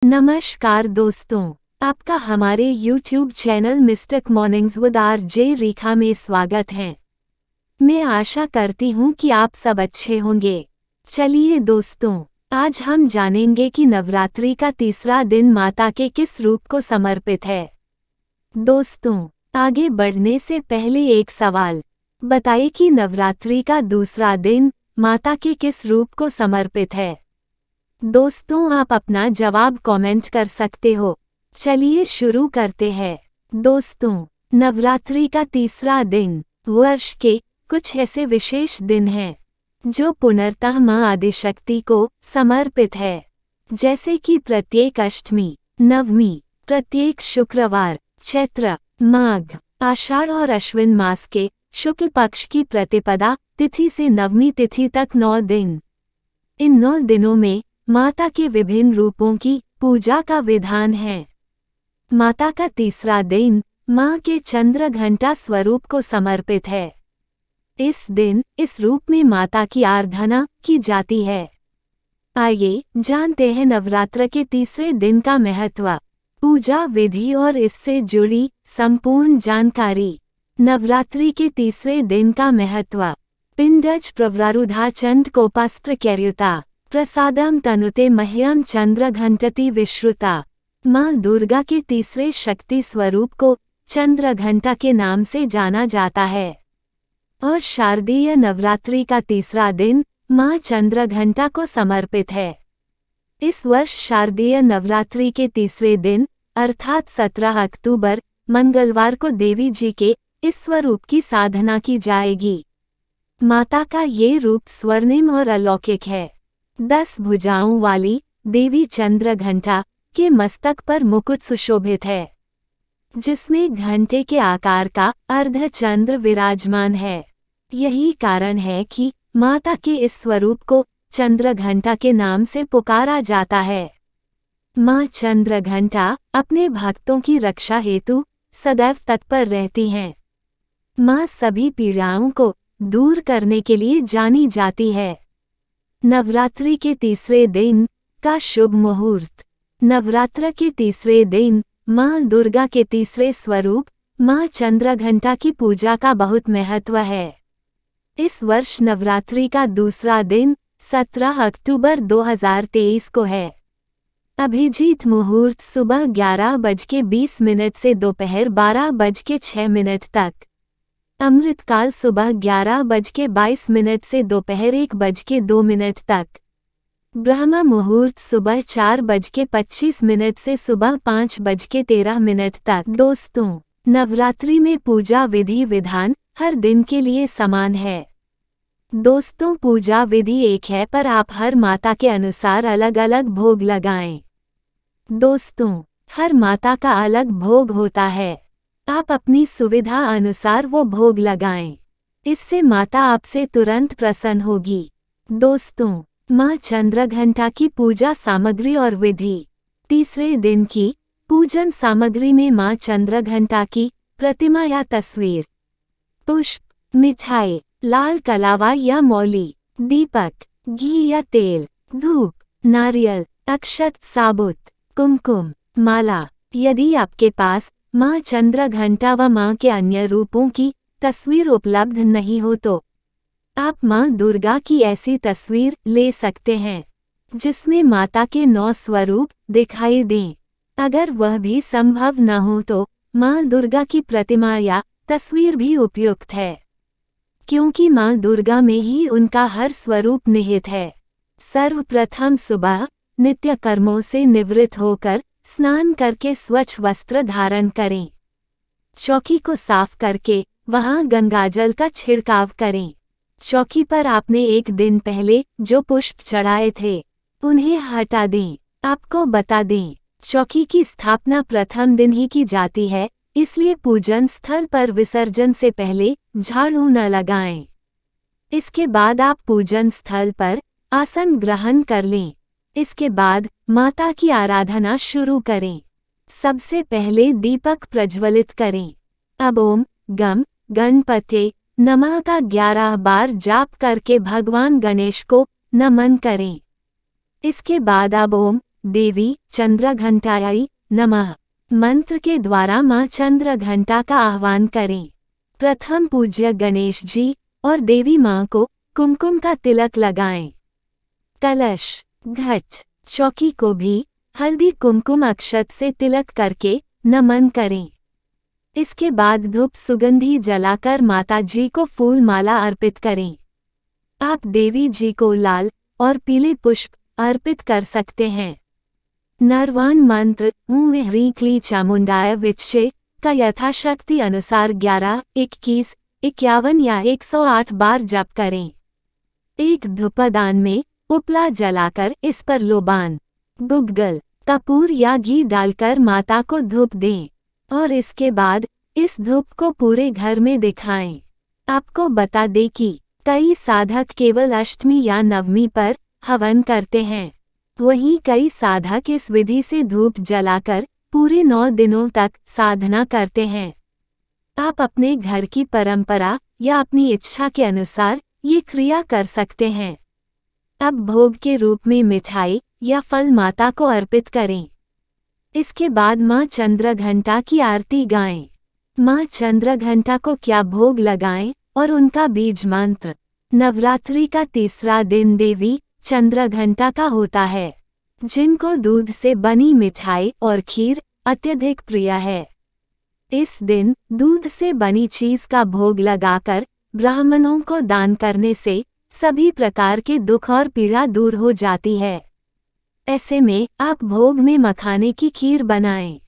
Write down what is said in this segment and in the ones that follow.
नमस्कार दोस्तों, आपका हमारे YouTube channel Mystic Mornings with RJ Rekha में स्वागत है। मैं आशा करती हूँ कि आप सब अच्छे होंगे। चलिए दोस्तों, आज हम जानेंगे कि नवरात्रि का तीसरा दिन माता के किस रूप को समर्पित है। दोस्तों, आगे बढ़ने से पहले एक सवाल बताइए कि नवरात्रि का दूसरा दिन माता के किस रूप को समर्पित है। दोस्तों, आप अपना जवाब कमेंट कर सकते हो। चलिए शुरू करते हैं। दोस्तों, नवरात्रि का तीसरा दिन वर्ष के कुछ ऐसे विशेष दिन हैं जो पुनर्तः मां आदिशक्ति को समर्पित है, जैसे कि प्रत्येक अष्टमी, नवमी, प्रत्येक शुक्रवार, चैत्र, माघ, आषाढ़ और अश्विन मास के शुक्ल पक्ष की प्रतिपदा तिथि से नवमी तिथि तक 9 दिन। इन 9 दिनों में माता के विभिन्न रूपों की पूजा का विधान है। माता का तीसरा दिन मां के चंद्र घंटा स्वरूप को समर्पित है। इस दिन इस रूप में माता की आराधना की जाती है। आइए जानते हैं नवरात्र के तीसरे दिन का महत्व, पूजा विधि और इससे जुड़ी संपूर्ण जानकारी। नवरात्रि के तीसरे दिन का महत्व। पिंडज प्रवरारुधा चंड कोपास्त्र कैर्युता प्रसादम तनुते मह्यम चंद्र घंटति विश्रुता। माँ दुर्गा के तीसरे शक्ति स्वरूप को चंद्र घंटा के नाम से जाना जाता है और शारदीय नवरात्रि का तीसरा दिन माँ चंद्र घंटा को समर्पित है। इस वर्ष शारदीय नवरात्रि के तीसरे दिन अर्थात 17 अक्टूबर मंगलवार को देवी जी के इस स्वरूप की साधना की जाएगी। माता का ये रूप स्वर्णिम और अलौकिक है। 10 भुजाओं वाली देवी चंद्र घंटा के मस्तक पर मुकुट सुशोभित है, जिसमें घंटे के आकार का अर्धचंद्र विराजमान है। यही कारण है कि माता के इस स्वरूप को चंद्र घंटा के नाम से पुकारा जाता है। माँ चंद्र घंटा अपने भक्तों की रक्षा हेतु सदैव तत्पर रहती हैं। माँ सभी पीड़ाओं को दूर करने के लिए जानी जाती है। नवरात्रि के तीसरे दिन का शुभ मुहूर्त। नवरात्र के तीसरे दिन माँ दुर्गा के तीसरे स्वरूप माँ चंद्रघंटा की पूजा का बहुत महत्व है। इस वर्ष नवरात्रि का दूसरा दिन 17 अक्टूबर 2023 को है। अभिजीत मुहूर्त सुबह 11:20 से दोपहर 12:06 तक। अमृतकाल सुबह 11:22 से दोपहर 1:02 तक। ब्रह्म मुहूर्त सुबह 4:25 से सुबह 5:13 तक। दोस्तों, नवरात्रि में पूजा विधि विधान हर दिन के लिए समान है। दोस्तों, पूजा विधि एक है पर आप हर माता के अनुसार अलग अलग भोग लगाएं। दोस्तों, हर माता का अलग भोग होता है। आप अपनी सुविधा अनुसार वो भोग लगाएं। इससे माता आपसे तुरंत प्रसन्न होगी। दोस्तों, माँ चंद्रघंटा की पूजा सामग्री और विधि। तीसरे दिन की पूजन सामग्री में माँ चंद्रघंटा की प्रतिमा या तस्वीर, पुष्प, मिठाई, लाल कलावा या मौली, दीपक, घी या तेल, धूप, नारियल, अक्षत, साबुत, कुमकुम, माला। यदि आपके पास माँ चंद्रघंटा व माँ के अन्य रूपों की तस्वीर उपलब्ध नहीं हो तो आप माँ दुर्गा की ऐसी तस्वीर ले सकते हैं जिसमें माता के 9 स्वरूप दिखाई दें। अगर वह भी संभव न हो तो माँ दुर्गा की प्रतिमा या तस्वीर भी उपयुक्त है, क्योंकि माँ दुर्गा में ही उनका हर स्वरूप निहित है। सर्वप्रथम सुबह नित्य कर्मों से निवृत्त होकर स्नान करके स्वच्छ वस्त्र धारण करें। चौकी को साफ करके वहां गंगाजल का छिड़काव करें। चौकी पर आपने एक दिन पहले जो पुष्प चढ़ाए थे उन्हें हटा दें। आपको बता दें, चौकी की स्थापना प्रथम दिन ही की जाती है, इसलिए पूजन स्थल पर विसर्जन से पहले झाड़ू न लगाएं। इसके बाद आप पूजन स्थल पर आसन ग्रहण कर लें। इसके बाद माता की आराधना शुरू करें। सबसे पहले दीपक प्रज्वलित करें। अब ओम गम गणपते नमः का 11 बार जाप करके भगवान गणेश को नमन करें। इसके बाद अब ओम देवी चंद्रघंटायै नमः मंत्र के द्वारा मां चंद्रघंटा का आह्वान करें। प्रथम पूज्य गणेश जी और देवी मां को कुमकुम का तिलक लगाएं। कलश, घट, चौकी को भी हल्दी कुमकुम अक्षत से तिलक करके नमन करें। इसके बाद धूप सुगंधी जलाकर माता जी को फूल माला अर्पित करें। आप देवी जी को लाल और पीले पुष्प अर्पित कर सकते हैं। नरवाण मंत्र ॐ ह्रीं क्लीं चामुंडाय विच्चे का यथाशक्ति अनुसार 11, 21, 51 या 108 बार जप करें। एक धूपदान में उपला जलाकर इस पर लोबान, गुग्गल, कपूर या घी डालकर माता को धूप दें और इसके बाद इस धूप को पूरे घर में दिखाएं। आपको बता दें कि कई साधक केवल अष्टमी या नवमी पर हवन करते हैं, वहीं कई साधक इस विधि से धूप जलाकर पूरे 9 दिनों तक साधना करते हैं। आप अपने घर की परंपरा या अपनी इच्छा के अनुसार ये क्रिया कर सकते हैं। अब भोग के रूप में मिठाई या फल माता को अर्पित करें। इसके बाद मां चंद्रघंटा की आरती गाएं। मां चंद्रघंटा को क्या भोग लगाएं और उनका बीज मंत्र। नवरात्रि का तीसरा दिन देवी चंद्रघंटा का होता है, जिनको दूध से बनी मिठाई और खीर अत्यधिक प्रिय है। इस दिन दूध से बनी चीज का भोग लगाकर ब्राह्मणों को दान करने से सभी प्रकार के दुख और पीड़ा दूर हो जाती है। ऐसे में आप भोग में मखाने की खीर बनाएं।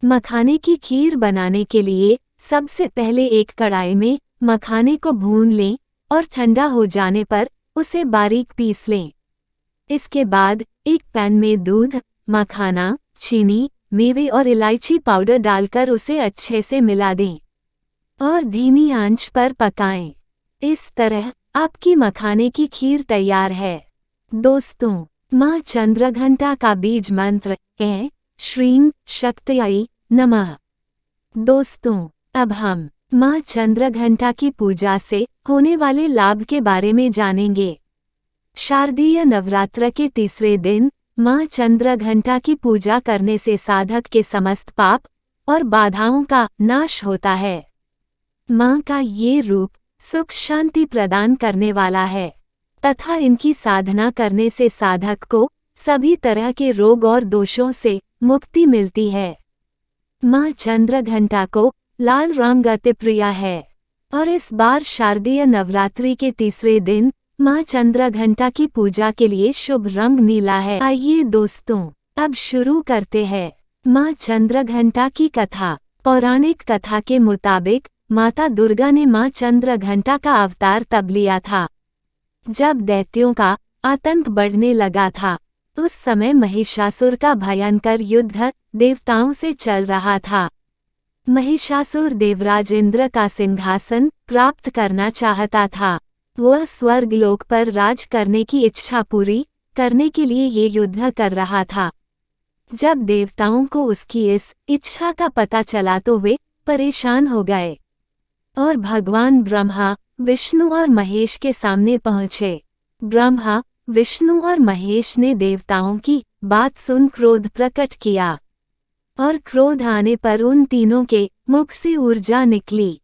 मखाने की खीर बनाने के लिए सबसे पहले एक कढ़ाई में मखाने को भून लें और ठंडा हो जाने पर उसे बारीक पीस लें। इसके बाद एक पैन में दूध, मखाना, चीनी, मेवे और इलायची पाउडर डालकर उसे अच्छे से मिला दें और धीमी आंच पर पकाएं। इस तरह आपकी मखाने की खीर तैयार है। दोस्तों, मां चंद्रघंटा का बीज मंत्र है श्रीं शक्त्यै नमः। दोस्तों, अब हम मां चंद्रघंटा की पूजा से होने वाले लाभ के बारे में जानेंगे। शारदीय नवरात्र के तीसरे दिन मां चंद्रघंटा की पूजा करने से साधक के समस्त पाप और बाधाओं का नाश होता है। मां का ये रूप सुख शांति प्रदान करने वाला है तथा इनकी साधना करने से साधक को सभी तरह के रोग और दोषों से मुक्ति मिलती है। मां चंद्रघंटा को लाल रंग अति प्रिय है और इस बार शारदीय नवरात्रि के तीसरे दिन मां चंद्रघंटा की पूजा के लिए शुभ रंग नीला है। आइए दोस्तों, अब शुरू करते हैं मां चंद्रघंटा की कथा। पौराणिक कथा के मुताबिक माता दुर्गा ने मां चंद्रघंटा का अवतार तब लिया था जब दैत्यों का आतंक बढ़ने लगा था। उस समय महिषासुर का भयंकर युद्ध देवताओं से चल रहा था। महिषासुर देवराज इंद्र का सिंहासन प्राप्त करना चाहता था। वह स्वर्गलोक पर राज करने की इच्छा पूरी करने के लिए ये युद्ध कर रहा था। जब देवताओं को उसकी इस इच्छा का पता चला तो वे परेशान हो गए और भगवान ब्रह्मा, विष्णु और महेश के सामने पहुँचे। ब्रह्मा, विष्णु और महेश ने देवताओं की बात सुन क्रोध प्रकट किया और क्रोध आने पर उन तीनों के मुख से ऊर्जा निकली।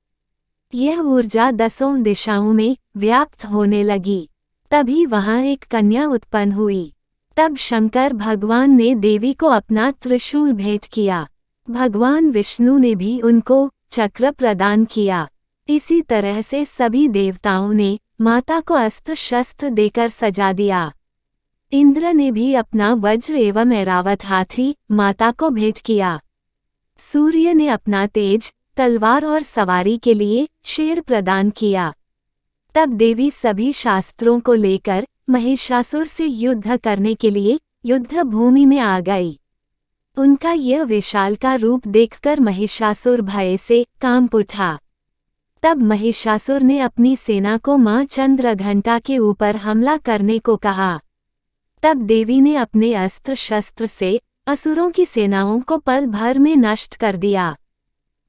यह ऊर्जा 10 दिशाओं में व्याप्त होने लगी। तभी वहां एक कन्या उत्पन्न हुई। तब शंकर भगवान ने देवी को अपना त्रिशूल भेंट किया। भगवान विष्णु ने भी उनको चक्र प्रदान किया। इसी तरह से सभी देवताओं ने माता को अस्त्र शस्त्र देकर सजा दिया। इंद्र ने भी अपना वज्र एवं ऐरावत हाथी माता को भेंट किया। सूर्य ने अपना तेज, तलवार और सवारी के लिए शेर प्रदान किया। तब देवी सभी शास्त्रों को लेकर महिषासुर से युद्ध करने के लिए युद्ध भूमि में आ गई। उनका यह विशालकाय रूप देखकर महिषासुर भय से कांप उठा। तब महिषासुर ने अपनी सेना को मां चंद्रघंटा के ऊपर हमला करने को कहा। तब देवी ने अपने अस्त्र शस्त्र से असुरों की सेनाओं को पल भर में नष्ट कर दिया।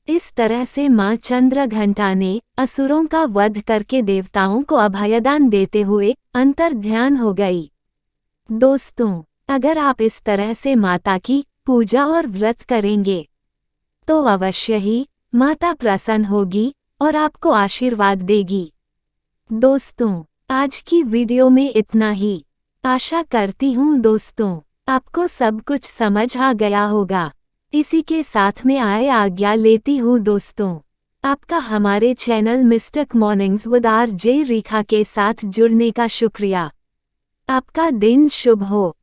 इस तरह से मां चंद्रघंटा ने असुरों का वध करके देवताओं को अभयदान देते हुए अंतर्ध्यान हो गई। दोस्तों, अगर आप इस तरह से माता की पूजा और व्रत करेंगे तो अवश्य ही माता प्रसन्न होगी और आपको आशीर्वाद देगी। दोस्तों, आज की वीडियो में इतना ही। आशा करती हूँ दोस्तों आपको सब कुछ समझ आ गया होगा। इसी के साथ में आज्ञा लेती हूँ दोस्तों। आपका हमारे channel Mystic Mornings with RJ Rekha के साथ जुड़ने का शुक्रिया। आपका दिन शुभ हो।